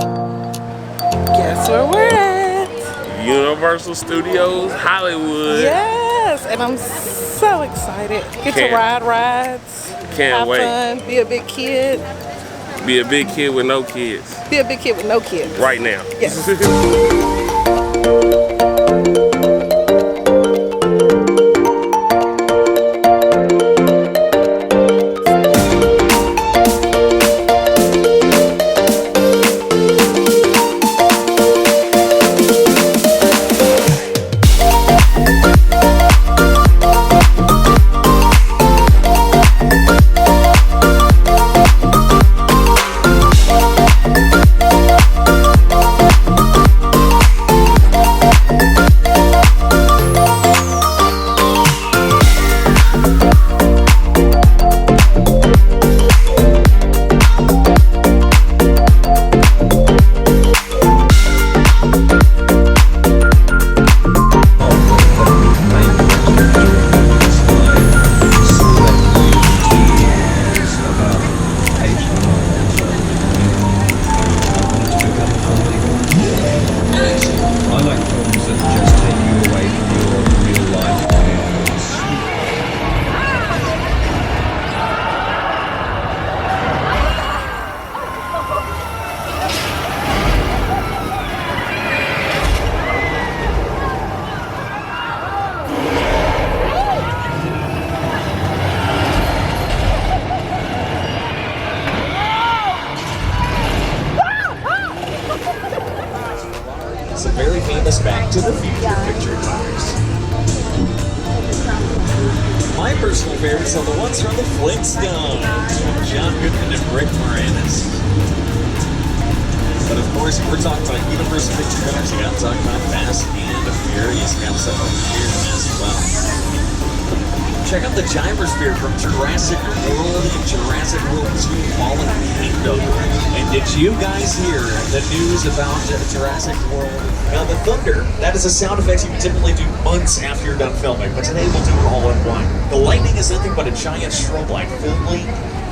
Guess where we're at? Universal Studios Hollywood. Yes, and I'm so excited. Get to ride rides. Can't have wait. Fun, be a big kid. Be a big kid with no kids. Be a big kid with no kids. Right now. Yes. Very famous Back to the Future picture cars. My personal favorites are the ones from the Flintstones, John Goodman and Rick Moranis. But of course, if we're talking about Universal picture cars, you gotta talk about Fast and the Furious. We got stuff over here as well. Check out the Gyrosphere from Jurassic World and Jurassic World 2 Fallen Kingdom. And did you guys hear the news about Jurassic World? Now the thunder, that is a sound effect you can typically do months after you're done filming, but today we'll do it all in one. The lightning is nothing but a giant strobe light filling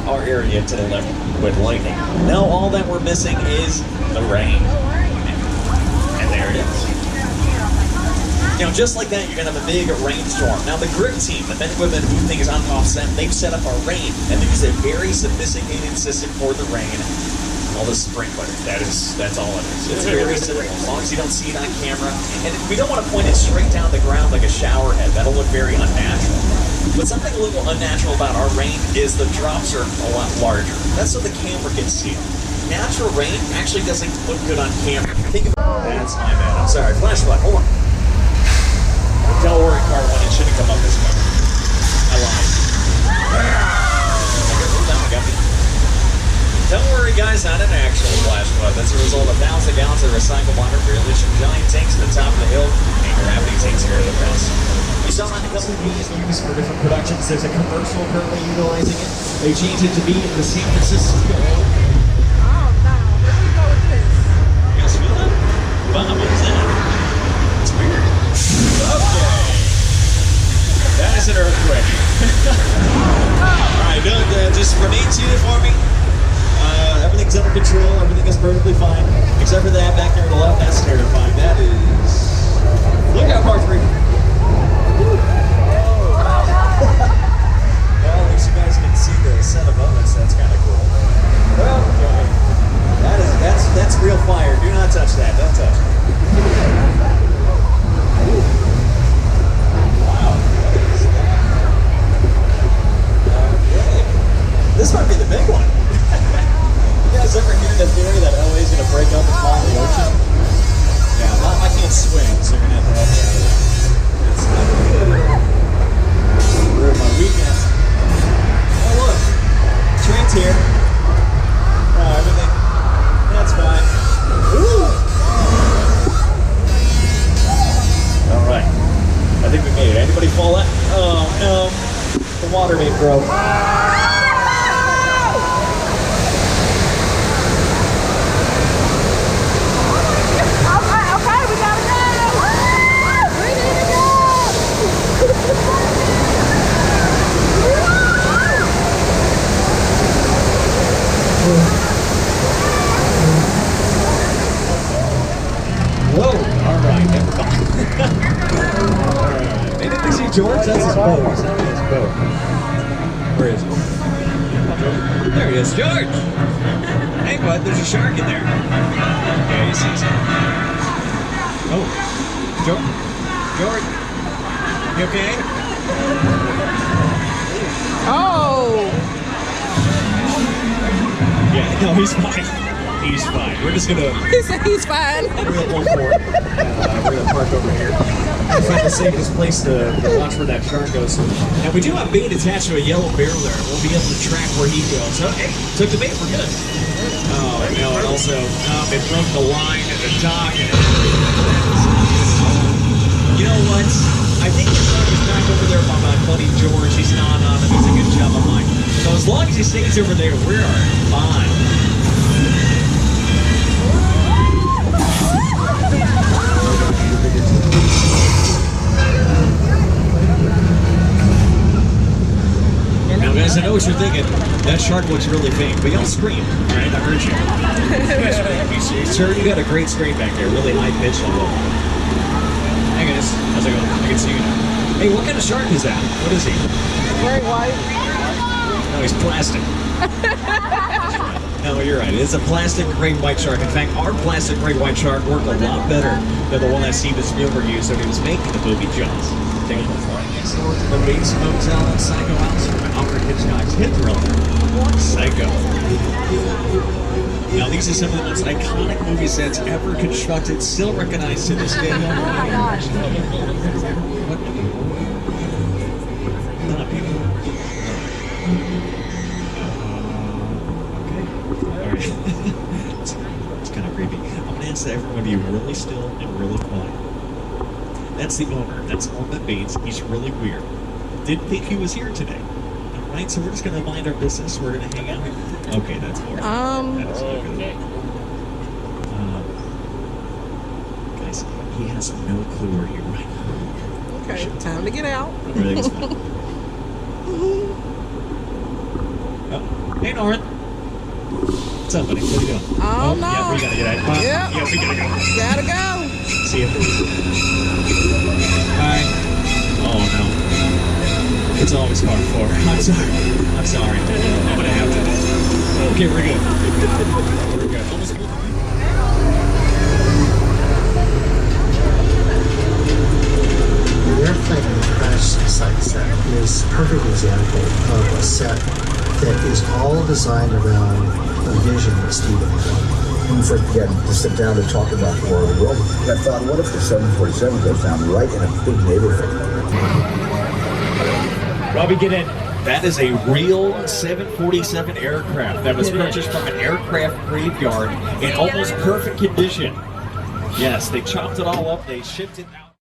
our area to the left with lightning. Now all that we're missing is the rain. And there it is. Now, just like that, you're going to have a big rainstorm. Now, the grip team, the men and women who think is on offset, they've set up a rain, and they use a very sophisticated system for the rain. All the sprinkler, that's all it is. It's very simple, as long as you don't see it on camera. And we don't want to point it straight down the ground like a shower head. That'll look very unnatural. But something a little unnatural about our rain is the drops are a lot larger. That's so the camera can see them. Natural rain actually doesn't look good on camera. Think of that's my bad. I'm sorry. Flashlight. Hold on. Don't worry, car one. It shouldn't come up this way. I lied. Don't worry, guys. Not an actual flash flood. That's a result of thousands of gallons of recycled water released from giant tanks at the top of the hill, and gravity takes care of the rest. We saw on a couple of videos used for different productions. There's a commercial currently utilizing it. They changed it to be in the San Francisco. Oh no! Where do we go with this? You guys feel that? What is that? It's weird. Okay. That is an earthquake. Alright, Doug, just remain seated for me. Everything's under control, everything is perfectly fine. Except for that back there to the left, that's terrifying. That is... Look out, part 3. Well, at least you guys can see the set above us. That's kind of cool. Okay. That's real fire. Do not touch that. Don't touch it. Wow. Okay. This might be the big one. You guys ever hear the theory that LA is going to break up and fall in the ocean? Yeah, I can't swim, so you're going to have to help me out of that. It's not good. Ruined my weekend. Oh, look. Train's here. Oh, everything. That's fine. Ooh. All right. I think we made it. Anybody fall out? Oh, no. The water main broke. George, that's his boat. He's having his boat. Where is he? There he is, George! Hey, bud, there's a shark in there. Yeah, he sees it. Oh, George? George? You okay? Oh! Yeah, no, he's fine. He's fine. We're just gonna... He said he's fine. We're gonna pull forward. We're gonna park over here. I found the safest place to watch where that shark goes. And we do have bait attached to a yellow barrel there. We'll be able to track where he goes. So, hey, took the bait. We're good. Oh, no, and also, it broke the line at the dock. And you know what? I think the shark is back over there by my buddy George. He's not on him. He's a good job of mine. So as long as he stays over there, we are fine. Now, guys, I know what you're thinking. That shark looks really faint, but y'all scream. All right, I heard you. Sir, you got a great scream back there. Really high pitched. I love it. Hey, guys. How's it going? I can see you now. Hey, what kind of shark is that? What is he? Very white. No, he's plastic. No, you're right. It's a plastic great white shark. In fact, our plastic great white shark worked a lot better than the one that Steven Spielberg used when he was making the movie Jaws. Take a look. Right next door to the Bates Motel and Psycho House from Alfred Hitchcock's hit thriller, Psycho. Now, these are some of the most iconic movie sets ever constructed, still recognized to this day. Oh my gosh. What? Not people. It's kind of creepy. I'm going to ask everyone to be really still and really quiet. That's the owner. That's Ormond Bates. He's really weird. Didn't think he was here today. All right, so we're just going to mind our business. We're going to hang out. Okay, that's more. That is not good. Guys, he has no clue we're here right now. Okay, time to get out. Everything's fine. Oh, hey, Norman. What's up, buddy? What are you doing? Oh, no. Yeah, we gotta get out. Yep. Yeah, we gotta go. Gotta go. See you. Hi. Oh, no. It's always hard for her. I'm sorry. I'm sorry. I'm gonna have to. Okay, we're good. We're good. Almost good. The airplane crash site set is a perfect example of a set that is all designed around a vision that Steven had. We forget to sit down to talk about the world. I thought, what if the 747 goes down right in a big neighborhood? Robbie, get in. That is a real 747 aircraft that was purchased from an aircraft graveyard in almost perfect condition. Yes, they chopped it all up. They shipped it out.